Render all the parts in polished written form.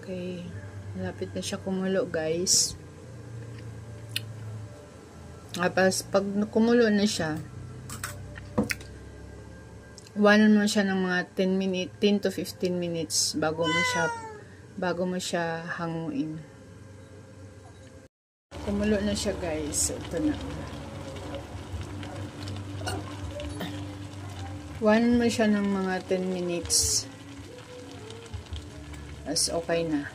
Okay. Malapit na siya kumulo, guys. Tapos, pag kumulo na siya, iwanan mo siya ng mga 10 to 15 minutes bago mo siya hanguin. Kumulo na siya, guys. Ito na. Iwanan mo siya ng mga 10 minutes. As okay na.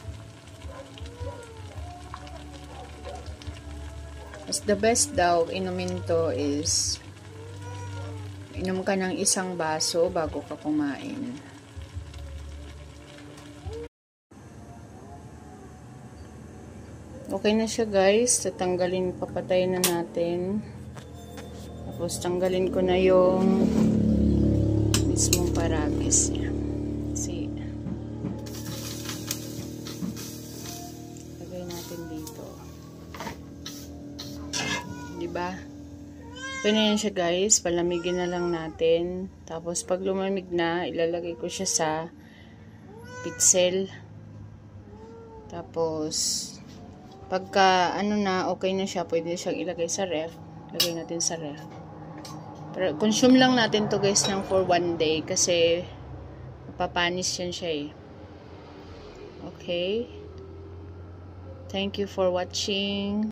As the best daw, inumin to is inom ka ng 1 baso bago ka kumain. Okay na siya, guys. Tatanggalin, papatayin na natin. Tapos tanggalin ko na yung mismong paragis niya. See? Lagay natin dito. Diba? Ito na yan siya, guys. Palamigin na lang natin. Tapos pag lumamig na, ilalagay ko siya sa pitsel. Tapos pagka ano na, okay na siya, pwede siyang ilagay sa ref. Lagay natin sa ref. Pero consume lang natin to, guys, ng for 1 day kasi mapapanis yan siya eh. Okay? Thank you for watching.